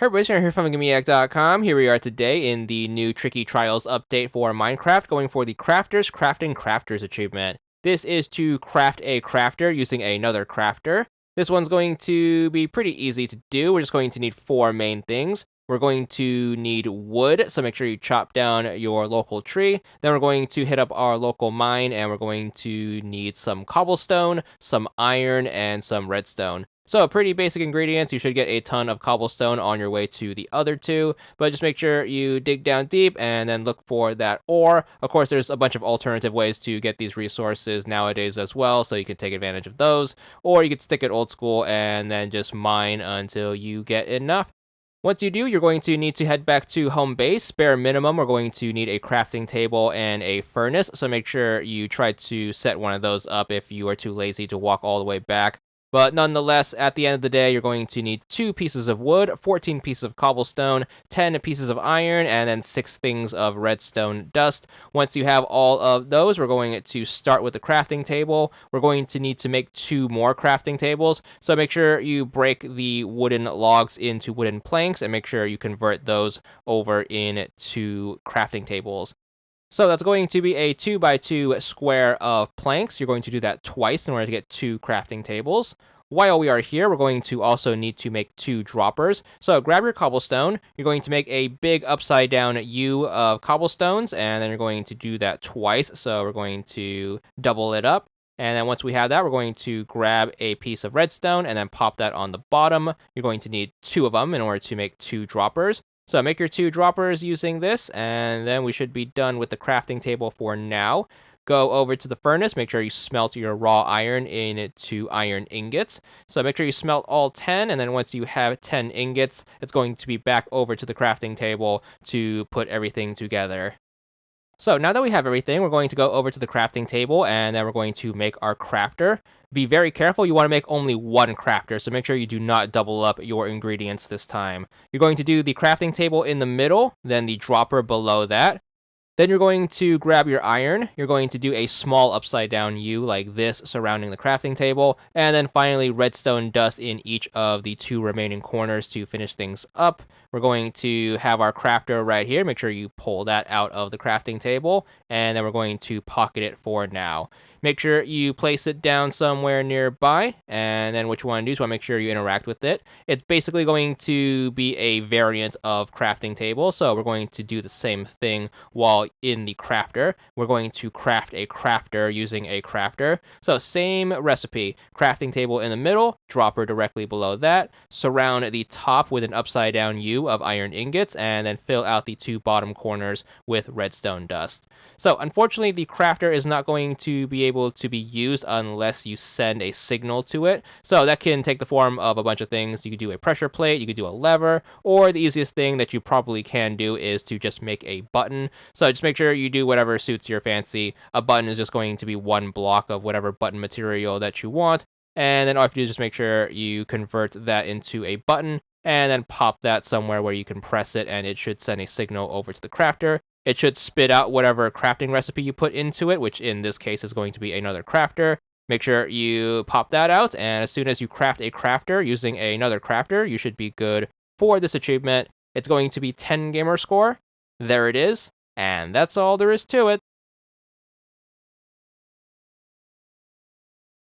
Hey everybody, Tanner here from VidGamiac.com. Here we are today in the new Tricky Trials update for Minecraft, going for the Crafters Crafting Crafters achievement. This is to craft a crafter using another crafter. This one's going to be pretty easy to do. We're just going to need 4 main things. We're going to need wood, so make sure you chop down your local tree. Then we're going to hit up our local mine, and we're going to need some cobblestone, some iron, and some redstone. So pretty basic ingredients. You should get a ton of cobblestone on your way to the other 2, but just make sure you dig down deep and then look for that ore. Of course, there's a bunch of alternative ways to get these resources nowadays as well, so you can take advantage of those, or you could stick it old school and then just mine until you get enough. Once you do, you're going to need to head back to home base. Bare minimum, we're going to need a crafting table and a furnace, so make sure you try to set one of those up if you are too lazy to walk all the way back. But nonetheless, at the end of the day, you're going to need 2 pieces of wood, 14 pieces of cobblestone, 10 pieces of iron, and then 6 things of redstone dust. Once you have all of those, we're going to start with the crafting table. We're going to need to make 2 more crafting tables, so make sure you break the wooden logs into wooden planks, and make sure you convert those over into crafting tables. So that's going to be a 2x2 square of planks. You're going to do that twice in order to get 2 crafting tables. While we are here, we're going to also need to make 2 droppers. So grab your cobblestone. You're going to make a big upside down U of cobblestones, and then you're going to do that twice. So we're going to double it up. And then once we have that, we're going to grab a piece of redstone and then pop that on the bottom. You're going to need 2 of them in order to make 2 droppers. So make your 2 droppers using this, and then we should be done with the crafting table for now. Go over to the furnace, make sure you smelt your raw iron into iron ingots. So make sure you smelt all 10, and then once you have 10 ingots, it's going to be back over to the crafting table to put everything together. So now that we have everything, we're going to go over to the crafting table, and then we're going to make our crafter. Be very careful, you want to make only 1 crafter, so make sure you do not double up your ingredients this time. You're going to do the crafting table in the middle, then the dropper below that. Then you're going to grab your iron, you're going to do a small upside down U like this surrounding the crafting table, and then finally redstone dust in each of the 2 remaining corners to finish things up. We're going to have our crafter right here, make sure you pull that out of the crafting table, and then we're going to pocket it for now. Make sure you place it down somewhere nearby, and then what you want to do is make sure you interact with it. It's basically going to be a variant of crafting table, so we're going to do the same thing while in the crafter. We're going to craft a crafter using a crafter. So same recipe, crafting table in the middle, dropper directly below that, surround the top with an upside down U of iron ingots, and then fill out the 2 bottom corners with redstone dust. So unfortunately, the crafter is not going to be able to be used unless you send a signal to it. So that can take the form of a bunch of things. You could do a pressure plate, you could do a lever, or the easiest thing that you probably can do is to just make a button. So just make sure you do whatever suits your fancy. A button is just going to be 1 block of whatever button material that you want. And then all you have to do is just make sure you convert that into a button, and then pop that somewhere where you can press it, and it should send a signal over to the crafter. It should spit out whatever crafting recipe you put into it, which in this case is going to be another crafter. Make sure you pop that out, and as soon as you craft a crafter using another crafter, you should be good for this achievement. It's going to be 10 gamer score. There it is, and that's all there is to it.